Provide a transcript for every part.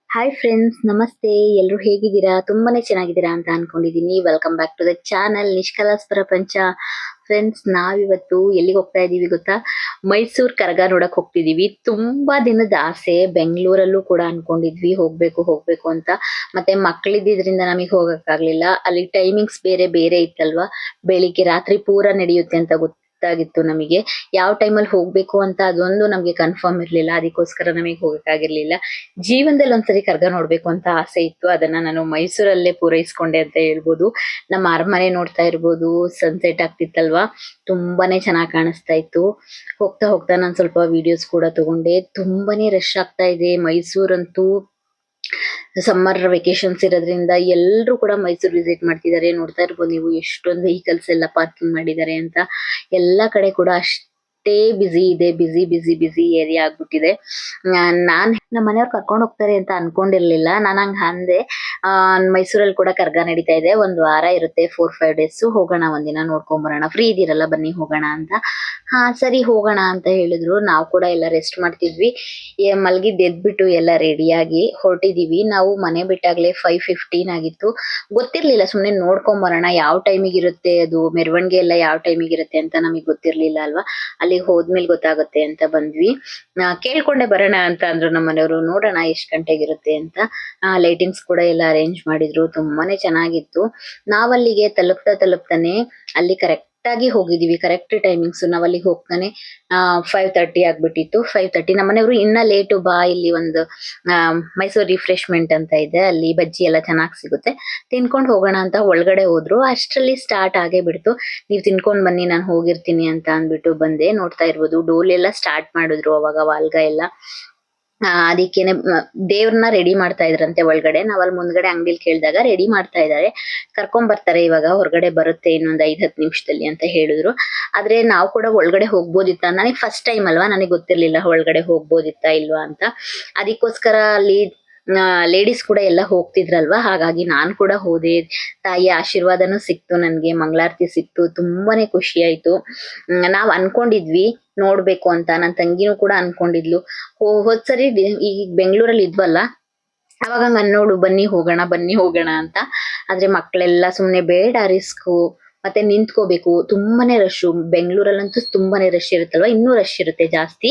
Hi friends, ನಮಸ್ತೆ. ಎಲ್ಲರೂ ಹೇಗಿದ್ದೀರಾ? ತುಂಬಾನೇ ಚೆನ್ನಾಗಿದ್ದೀರಾ ಅಂತ ಅನ್ಕೊಂಡಿದೀನಿ. Welcome back to the channel ನಿಷ್ಕಲಾಸ್ ಪ್ರಪಂಚ. ಫ್ರೆಂಡ್ಸ್, ನಾವಿವತ್ತು ಎಲ್ಲಿಗೆ ಹೋಗ್ತಾ ಇದೀವಿ ಗೊತ್ತಾ? ಮೈಸೂರ್ ಕರಗ ನೋಡಕ್ ಹೋಗ್ತಿದೀವಿ. ತುಂಬಾ ದಿನದ ಆಸೆ. ಬೆಂಗಳೂರಲ್ಲೂ ಕೂಡ ಅನ್ಕೊಂಡಿದ್ವಿ ಹೋಗ್ಬೇಕು ಹೋಗ್ಬೇಕು ಅಂತ. ಮತ್ತೆ ಮಕ್ಕಳಿದ್ದಿದ್ರಿಂದ ನಮಗೆ ಹೋಗಕ್ಕಾಗ್ಲಿಲ್ಲ. ಅಲ್ಲಿ ಟೈಮಿಂಗ್ಸ್ ಬೇರೆ ಬೇರೆ ಇತ್ತಲ್ವಾ. ಬೆಳಿಗ್ಗೆ ರಾತ್ರಿ ಪೂರ ನಡೆಯುತ್ತೆ ಅಂತ ಗೊತ್ತಾಗಿತ್ತು ನಮಗೆ. ಯಾವ ಟೈಮಲ್ಲಿ ಹೋಗ್ಬೇಕು ಅಂತ ಅದೊಂದು ನಮ್ಗೆ ಕನ್ಫರ್ಮ್ ಇರ್ಲಿಲ್ಲ. ಅದಕ್ಕೋಸ್ಕರ ನಮಗೆ ಹೋಗಕ್ಕಾಗಿರ್ಲಿಲ್ಲ. ಜೀವನದಲ್ಲಿ ಒಂದ್ಸರಿ ಕರ್ಗ ನೋಡ್ಬೇಕು ಅಂತ ಆಸೆ ಇತ್ತು. ಅದನ್ನ ನಾನು ಮೈಸೂರಲ್ಲೇ ಪೂರೈಸ್ಕೊಂಡೆ ಅಂತ ಹೇಳ್ಬೋದು. ನಮ್ಮ ಅರಮನೆ ನೋಡ್ತಾ ಇರ್ಬೋದು. ಸನ್ಸೆಟ್ ಆಗ್ತಿತ್ತಲ್ವಾ, ತುಂಬಾನೇ ಚೆನ್ನಾಗಿ ಕಾಣಿಸ್ತಾ ಇತ್ತು. ಹೋಗ್ತಾ ಹೋಗ್ತಾ ನಾನು ಸ್ವಲ್ಪ ವಿಡಿಯೋಸ್ ಕೂಡ ತಗೊಂಡೆ. ತುಂಬಾನೇ ರಶ್ ಆಗ್ತಾ ಇದೆ ಮೈಸೂರಂತೂ. ಸಮ್ಮರ್ ವೆಕೇಶನ್ಸ್ ಇರೋದ್ರಿಂದ ಎಲ್ರು ಕೂಡ ಮೈಸೂರು ವಿಸಿಟ್ ಮಾಡ್ತಿದ್ದಾರೆ. ನೋಡ್ತಾ ಇರ್ಬೋದು ನೀವು ಎಷ್ಟೊಂದು ವೆಹಿಕಲ್ಸ್ ಎಲ್ಲ ಪಾರ್ಕಿಂಗ್ ಮಾಡಿದ್ದಾರೆ ಅಂತ. ಎಲ್ಲಾ ಕಡೆ ಕೂಡ ಅಷ್ಟೇ ಬಿಸಿ ಇದೆ. ಬಿಸಿ ಬಿಸಿ ಬಿಸಿ ಏರಿಯಾ ಆಗ್ಬಿಟ್ಟಿದೆ. ನಾನ್ ನಮ್ಮ ಮನೆಯವ್ರು ಕರ್ಕೊಂಡು ಹೋಗ್ತಾರೆ ಅಂತ ಅನ್ಕೊಂಡಿರ್ಲಿಲ್ಲ. ನಾನ್ ಹಂಗ ಅಂದೆ. ಮೈಸೂರಲ್ಲಿ ಕೂಡ ಕರ್ಗ ನಡೀತಾ ಇದೆ. ಒಂದ್ ವಾರ ಇರುತ್ತೆ, 4-5 ಡೇಸ್. ಹೋಗೋಣ, ಒಂದಿನ ನೋಡ್ಕೊಂಡ್ ಬರೋಣ, ಫ್ರೀ ಇದೀರಲ್ಲ ಬನ್ನಿ ಹೋಗೋಣ ಅಂತ. ಹಾ ಸರಿ ಹೋಗೋಣ ಅಂತ ಹೇಳಿದ್ರು. ನಾವು ಕೂಡ ಎಲ್ಲ ರೆಸ್ಟ್ ಮಾಡ್ತಿದ್ವಿ. ಮಲ್ಗಿದ್ ಎದ್ಬಿಟ್ಟು ಎಲ್ಲ ರೆಡಿಯಾಗಿ ಹೊರಟಿದೀವಿ. ನಾವು ಮನೆ ಬಿಟ್ಟಾಗ್ಲೇ 5:15 ಆಗಿತ್ತು. ಗೊತ್ತಿರ್ಲಿಲ್ಲ, ಸುಮ್ನೆ ನೋಡ್ಕೊಂಡ್ ಬರೋಣ ಯಾವ ಟೈಮಿಗೆ ಇರುತ್ತೆ ಅದು ಮೆರವಣಿಗೆ ಎಲ್ಲ ಯಾವ ಟೈಮಿಗೆ ಇರುತ್ತೆ ಅಂತ ನಮಗೆ ಗೊತ್ತಿರ್ಲಿಲ್ಲ ಅಲ್ವಾ. ಅಲ್ಲಿಗೆ ಹೋದ್ಮೇಲೆ ಗೊತ್ತಾಗುತ್ತೆ ಅಂತ ಬಂದ್ವಿ. ಕೇಳ್ಕೊಂಡೆ ಬರೋಣ ಅಂತ ಅಂದ್ರು ನಮ್ಮ ಮನೆಯವರು. ನೋಡೋಣ ಎಷ್ಟ್ ಗಂಟೆಗಿರುತ್ತೆ ಅಂತ. ಲೈಟಿಂಗ್ಸ್ ಕೂಡ ಎಲ್ಲ ಅರೇಂಜ್ ಮಾಡಿದ್ರು. ತುಂಬಾನೇ ಚೆನ್ನಾಗಿತ್ತು. ನಾವಲ್ಲಿಗೆ ತಲುಪ್ತಾನೆ ಅಲ್ಲಿ ಕರೆಕ್ಟ್ ಆಗಿ ಹೋಗಿದೀವಿ. Correct timings. ನಾವ್ ಅಲ್ಲಿಗೆ ಹೋಗ್ತಾನೆ 5:30 ಆಗ್ಬಿಟ್ಟಿತ್ತು. 5:30 ನಮ್ಮನೆಯವರು ಇನ್ನ ಲೇಟು ಬಾ, ಇಲ್ಲಿ ಒಂದು ಮೈಸೂರ್ ರಿಫ್ರೆಶ್ಮೆಂಟ್ ಅಂತ ಇದೆ, ಅಲ್ಲಿ ಬಜ್ಜಿ ಎಲ್ಲ ಚೆನ್ನಾಗಿ ಸಿಗುತ್ತೆ, ತಿನ್ಕೊಂಡ್ ಹೋಗೋಣ ಅಂತ ಒಳಗಡೆ ಹೋದ್ರು. ಅಷ್ಟ್ರಲ್ಲಿ ಸ್ಟಾರ್ಟ್ ಆಗೇ ಬಿಡ್ತು. ನೀವ್ ತಿನ್ಕೊಂಡ್ ಬನ್ನಿ, ನಾನು ಹೋಗಿರ್ತೀನಿ ಅಂತ ಅಂದ್ಬಿಟ್ಟು ಬಂದೆ. ನೋಡ್ತಾ ಇರ್ಬೋದು ಡೋಲ್ ಎಲ್ಲ ಸ್ಟಾರ್ಟ್ ಮಾಡಿದ್ರು ಅವಾಗ ವಾಲ್ಗ ಎಲ್ಲ. ಅದಕ್ಕೇನೆ ದೇವ್ರನ್ನ ರೆಡಿ ಮಾಡ್ತಾ ಇದ್ರಂತೆ ಒಳಗಡೆ. ನಾವ್ ಅಲ್ಲಿ ಮುಂದ್ಗಡೆ ಅಂಗಡಿಲಿ ಕೇಳಿದಾಗ ರೆಡಿ ಮಾಡ್ತಾ ಇದಾರೆ, ಕರ್ಕೊಂಡ್ ಬರ್ತಾರೆ ಇವಾಗ, ಹೊರಗಡೆ ಬರುತ್ತೆ ಇನ್ನೊಂದ್ 5-10 ನಿಮಿಷದಲ್ಲಿ ಅಂತ ಹೇಳಿದ್ರು. ಆದ್ರೆ ನಾವು ಕೂಡ ಒಳಗಡೆ ಹೋಗ್ಬೋದಿತ್ತ. ನನಗೆ ಫಸ್ಟ್ ಟೈಮ್ ಅಲ್ವಾ, ನನಗೆ ಗೊತ್ತಿರ್ಲಿಲ್ಲ ಒಳಗಡೆ ಹೋಗ್ಬೋದಿತ್ತಾ ಇಲ್ವಾ ಅಂತ. ಅದಕ್ಕೋಸ್ಕರ ಅಲ್ಲಿ ಲೇಡೀಸ್ ಕೂಡ ಎಲ್ಲ ಹೋಗ್ತಿದ್ರಲ್ವಾ, ಹಾಗಾಗಿ ನಾನ್ ಕೂಡ ಹೋದೆ. ತಾಯಿಯ ಆಶೀರ್ವಾದನೂ ಸಿಕ್ತು ನನ್ಗೆ, ಮಂಗಳಾರತಿ ಸಿಕ್ತು. ತುಂಬಾನೇ ಖುಷಿ ಆಯ್ತು. ನಾವ್ ಅನ್ಕೊಂಡಿದ್ವಿ ನೋಡ್ಬೇಕು ಅಂತ. ನನ್ ತಂಗಿನೂ ಕೂಡ ಅನ್ಕೊಂಡಿದ್ಲು. ಹೋದ್ಸರಿ ಈ ಬೆಂಗಳೂರಲ್ಲಿ ಇದ್ವಲ್ಲ, ಅವಾಗ ನೋಡು ಬನ್ನಿ ಹೋಗೋಣ ಬನ್ನಿ ಹೋಗೋಣ ಅಂತ. ಆದ್ರೆ ಮಕ್ಳೆಲ್ಲ ಸುಮ್ನೆ ಬೇಡ ರಿಸ್ಕು, ಮತ್ತೆ ನಿಂತ್ಕೋಬೇಕು, ತುಂಬಾನೇ ರಶ್. ಬೆಂಗಳೂರಲ್ಲಂತೂ ತುಂಬಾನೇ ರಶ್ ಇರುತ್ತಲ್ವಾ, ಇನ್ನೂ ರಶ್ ಇರುತ್ತೆ ಜಾಸ್ತಿ.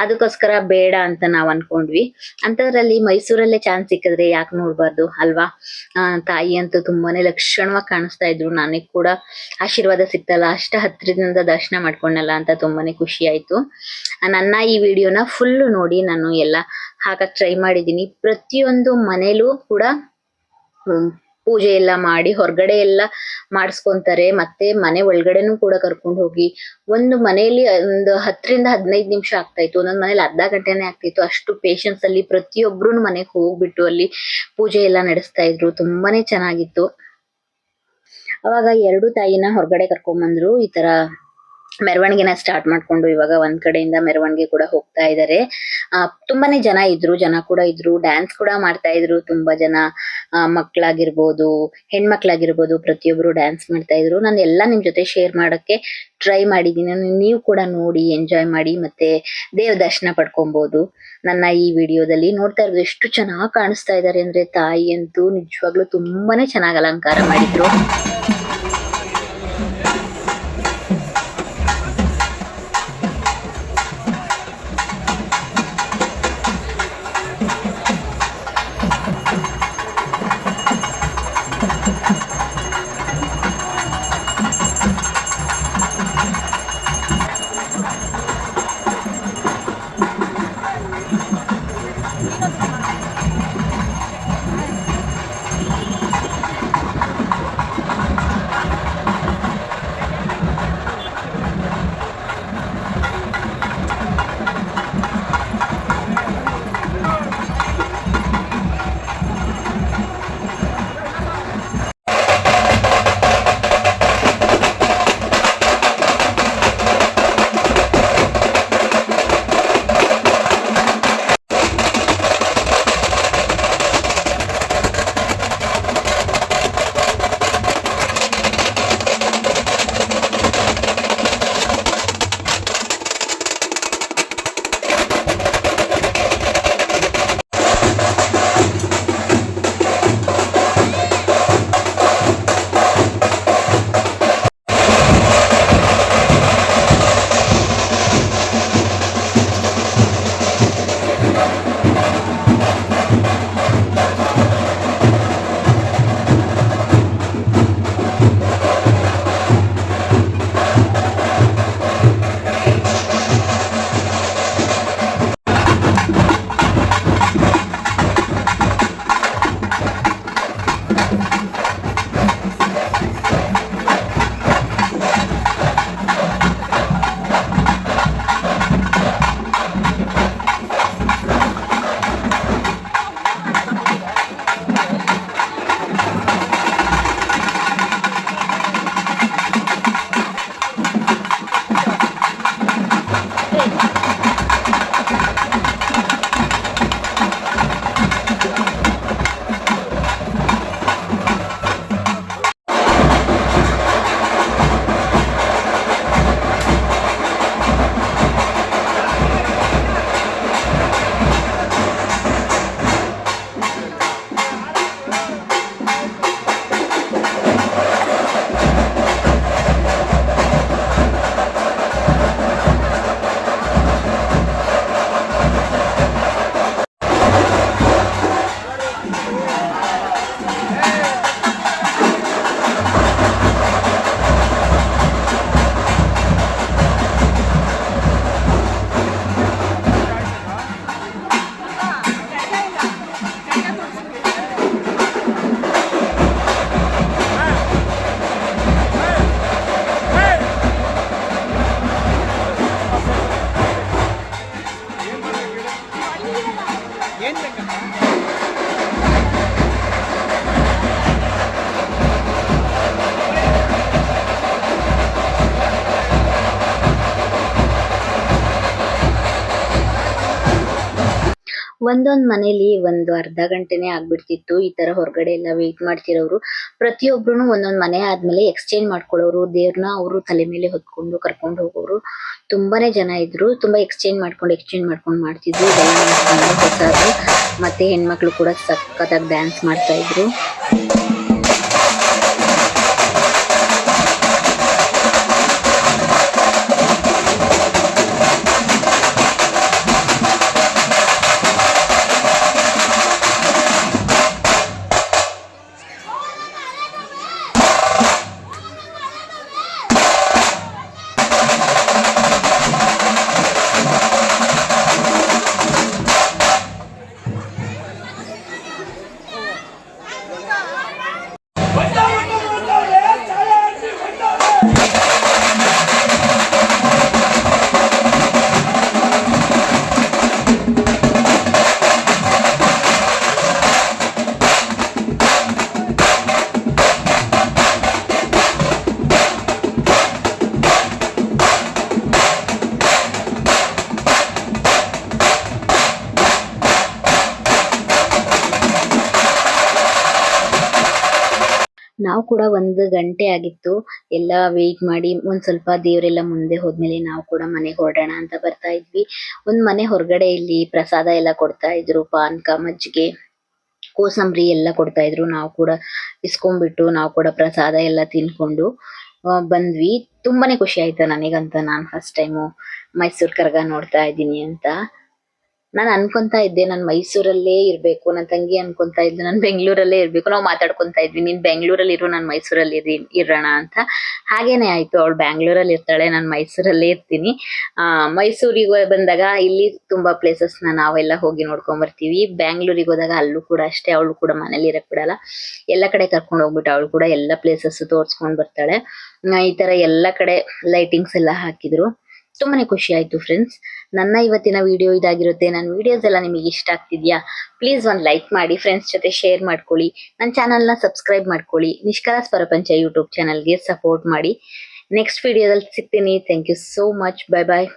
ಅದಕ್ಕೋಸ್ಕರ ಬೇಡ ಅಂತ ನಾವ್ ಅನ್ಕೊಂಡ್ವಿ. ಅಂತದ್ರಲ್ಲಿ ಮೈಸೂರಲ್ಲೇ ಚಾನ್ಸ್ ಸಿಕ್ಕಿದ್ರೆ ಯಾಕೆ ನೋಡ್ಬಾರ್ದು ಅಲ್ವಾ. ತಾಯಿ ಅಂತೂ ತುಂಬಾನೇ ಲಕ್ಷಣವಾಗಿ ಕಾಣಿಸ್ತಾ ಇದ್ರು. ನನಗ್ ಕೂಡ ಆಶೀರ್ವಾದ ಸಿಕ್ತಲ್ಲ, ಅಷ್ಟ ಹತ್ರದಿಂದ ದರ್ಶನ ಮಾಡ್ಕೊಂಡಲ್ಲ ಅಂತ ತುಂಬಾನೇ ಖುಷಿ ಆಯ್ತು. ನನ್ನ ಈ ವಿಡಿಯೋನ ಫುಲ್ ನೋಡಿ. ನಾನು ಎಲ್ಲ ಹಾಕಕ್ ಟ್ರೈ ಮಾಡಿದೀನಿ. ಪ್ರತಿಯೊಂದು ಮನೇಲೂ ಕೂಡ ಪೂಜೆ ಎಲ್ಲ ಮಾಡಿ ಹೊರಗಡೆ ಎಲ್ಲ ಮಾಡಿಸ್ಕೊಂತಾರೆ. ಮತ್ತೆ ಮನೆ ಒಳಗಡೆನೂ ಕೂಡ ಕರ್ಕೊಂಡು ಹೋಗಿ ಒಂದು ಮನೆಯಲ್ಲಿ ಒಂದು 10-15 ನಿಮಿಷ ಆಗ್ತಾ ಇತ್ತು. ಒಂದೊಂದ್ ಮನೇಲಿ ಅರ್ಧ ಗಂಟೆನೆ ಆಗ್ತಿತ್ತು. ಅಷ್ಟು ಪೇಷನ್ಸ್ ಅಲ್ಲಿ ಪ್ರತಿಯೊಬ್ರು ಮನೆಗೆ ಹೋಗ್ಬಿಟ್ಟು ಅಲ್ಲಿ ಪೂಜೆ ಎಲ್ಲ ನಡೆಸ್ತಾ ಇದ್ರು. ತುಂಬಾನೇ ಚೆನ್ನಾಗಿತ್ತು. ಅವಾಗ ಎರಡು ತಾಯಿನ ಹೊರಗಡೆ ಕರ್ಕೊಂಡ್ ಬಂದ್ರು. ಈ ತರ ಮೆರವಣಿಗೆನ ಸ್ಟಾರ್ಟ್ ಮಾಡ್ಕೊಂಡು ಇವಾಗ ಒಂದ್ ಕಡೆಯಿಂದ ಮೆರವಣಿಗೆ ಕೂಡ ಹೋಗ್ತಾ ಇದಾರೆ. ತುಂಬಾನೇ ಜನ ಇದ್ರು, ಜನ ಕೂಡ ಇದ್ರು, ಡ್ಯಾನ್ಸ್ ಕೂಡ ಮಾಡ್ತಾ ಇದ್ರು. ತುಂಬಾ ಜನ ಮಕ್ಳಾಗಿರ್ಬೋದು, ಹೆಣ್ಮಕ್ಳಾಗಿರ್ಬೋದು, ಪ್ರತಿಯೊಬ್ರು ಡ್ಯಾನ್ಸ್ ಮಾಡ್ತಾ ಇದ್ರು. ನಾನು ಎಲ್ಲ ನಿಮ್ ಜೊತೆ ಶೇರ್ ಮಾಡಕ್ಕೆ ಟ್ರೈ ಮಾಡಿದೀನಿ. ನೀವು ಕೂಡ ನೋಡಿ ಎಂಜಾಯ್ ಮಾಡಿ, ಮತ್ತೆ ದೇವ್ರ ದರ್ಶನ ಪಡ್ಕೊಬಹುದು ನನ್ನ ಈ ವಿಡಿಯೋದಲ್ಲಿ. ನೋಡ್ತಾ ಇರೋದು ಎಷ್ಟು ಚೆನ್ನಾಗಿ ಕಾಣಿಸ್ತಾ ಇದಾರೆ ಅಂದ್ರೆ, ತಾಯಿ ಅಂತೂ ನಿಜವಾಗ್ಲೂ ತುಂಬಾನೇ ಚೆನ್ನಾಗಿ ಅಲಂಕಾರ ಮಾಡಿದ್ರು. ಒಂದೊಂದ್ ಮನೇಲಿ ಒಂದು ಅರ್ಧ ಗಂಟೆನೇ ಆಗ್ಬಿಡ್ತಿತ್ತು ಈ ತರ ಹೊರಗಡೆ ಎಲ್ಲ ವೇಟ್ ಮಾಡ್ತಿರೋರು. ಪ್ರತಿಯೊಬ್ರುನು ಒಂದೊಂದ್ ಮನೆ ಆದ್ಮೇಲೆ ಎಕ್ಸ್ಚೇಂಜ್ ಮಾಡ್ಕೊಳ್ಳೋರು, ದೇವ್ರನ್ನ ಅವರು ತಲೆ ಮೇಲೆ ಹೊತ್ಕೊಂಡು ಕರ್ಕೊಂಡು ಹೋಗೋರು. ತುಂಬಾನೇ ಜನ ಇದ್ರು. ತುಂಬಾ ಎಕ್ಸ್ಚೇಂಜ್ ಮಾಡ್ಕೊಂಡು ಮಾಡ್ತಿದ್ರು. ಇದೆಲ್ಲ ನಮ್ ಕನ್ನಡ ಹೊಸದು. ಮತ್ತೆ ಹೆಣ್ಮಕ್ಳು ಕೂಡ ಸಖತ್ತಾಗಿ ಡ್ಯಾನ್ಸ್ ಮಾಡ್ತಾ ಇದ್ರು. ನಾವು ಕೂಡ 1 ಗಂಟೆ ಆಗಿತ್ತು ಎಲ್ಲ ವೇಟ್ ಮಾಡಿ ಒಂದ್ ಸ್ವಲ್ಪ ದೇವರೆಲ್ಲ ಮುಂದೆ ಹೋದ್ಮೇಲೆ ನಾವು ಕೂಡ ಮನೆಗೆ ಹೊರಡೋಣ ಅಂತ ಬರ್ತಾ ಇದ್ವಿ. ಒಂದ್ ಮನೆ ಹೊರಗಡೆ ಇಲ್ಲಿ ಪ್ರಸಾದ ಎಲ್ಲ ಕೊಡ್ತಾ ಇದ್ರು. ಪಾನ್ಕ, ಮಜ್ಜಿಗೆ, ಕೋಸಂಬರಿ ಎಲ್ಲ ಕೊಡ್ತಾ ಇದ್ರು. ನಾವು ಕೂಡ ಇಸ್ಕೊಂಡ್ಬಿಟ್ಟು ನಾವು ಕೂಡ ಪ್ರಸಾದ ಎಲ್ಲ ತಿನ್ಕೊಂಡು ಬಂದ್ವಿ. ತುಂಬಾನೇ ಖುಷಿ ಆಯ್ತು ನನಗಂತ. ನಾನ್ ಫಸ್ಟ್ ಟೈಮು ಮೈಸೂರ್ ಕರಗ ನೋಡ್ತಾ ಇದ್ದೀನಿ ಅಂತ. ನಾನ್ ಅನ್ಕೊಂತಾ ಇದ್ದೆ ನಾನ್ ಮೈಸೂರಲ್ಲೇ ಇರ್ಬೇಕು. ನನ್ ತಂಗಿ ಅನ್ಕೊಂತಾ ಇದ್ಲು ನಾನ್ ಬೆಂಗಳೂರಲ್ಲೇ ಇರ್ಬೇಕು. ನಾವು ಮಾತಾಡ್ಕೊಂತಾ ಇದ್ವಿ ನೀನ್ ಬೆಂಗಳೂರಲ್ಲಿ ಇರು ನಾನ್ ಮೈಸೂರಲ್ಲಿ ಇರೋಣ ಅಂತ. ಹಾಗೇನೆ ಆಯ್ತು. ಅವಳು ಬ್ಯಾಂಗ್ಳೂರಲ್ಲಿ ಇರ್ತಾಳೆ, ನಾನ್ ಮೈಸೂರಲ್ಲೇ ಇರ್ತೀನಿ. ಮೈಸೂರಿಗೆ ಬಂದಾಗ ಇಲ್ಲಿ ತುಂಬಾ ಪ್ಲೇಸಸ್ ನಾವೆಲ್ಲ ಹೋಗಿ ನೋಡ್ಕೊಂಡ್ ಬರ್ತೀವಿ. ಬ್ಯಾಂಗ್ಳೂರಿಗೆ ಹೋದಾಗ ಅಲ್ಲೂ ಕೂಡ ಅಷ್ಟೇ, ಅವಳು ಕೂಡ ಮನೇಲಿ ಇರಕ್ ಬಿಡಲ್ಲ. ಎಲ್ಲ ಕಡೆ ಕರ್ಕೊಂಡು ಹೋಗ್ಬಿಟ್ಟು ಅವಳು ಕೂಡ ಎಲ್ಲ ಪ್ಲೇಸಸ್ ತೋರ್ಸ್ಕೊಂಡ್ ಬರ್ತಾಳೆ. ಈ ತರ ಎಲ್ಲ ಕಡೆ ಲೈಟಿಂಗ್ಸ್ ಎಲ್ಲ ಹಾಕಿದ್ರು. ತುಂಬಾನೇ ಖುಷಿ ಆಯ್ತು ಫ್ರೆಂಡ್ಸ್. ನನ್ನ ಇವತ್ತಿನ ವಿಡಿಯೋ ಇದಾಗಿರುತ್ತೆ. ನನ್ನ ವಿಡಿಯೋಸ್ ಎಲ್ಲ ನಿಮಗೆ ಇಷ್ಟ ಆಗ್ತಿದ್ಯಾ? ಪ್ಲೀಸ್ ಒಂದು ಲೈಕ್ ಮಾಡಿ, ಫ್ರೆಂಡ್ಸ್ ಜೊತೆ ಶೇರ್ ಮಾಡ್ಕೊಳ್ಳಿ, ನನ್ನ ಚಾನಲ್ನ ಸಬ್ಸ್ಕ್ರೈಬ್ ಮಾಡ್ಕೊಳ್ಳಿ, ನಿಷ್ಕಲಾಸ್ ಪ್ರಪಂಚ ಯೂಟ್ಯೂಬ್ ಚಾನಲ್ಗೆ ಸಪೋರ್ಟ್ ಮಾಡಿ. ನೆಕ್ಸ್ಟ್ ವಿಡಿಯೋದಲ್ಲಿ ಸಿಗ್ತೀನಿ. Thank you so much. Bye bye.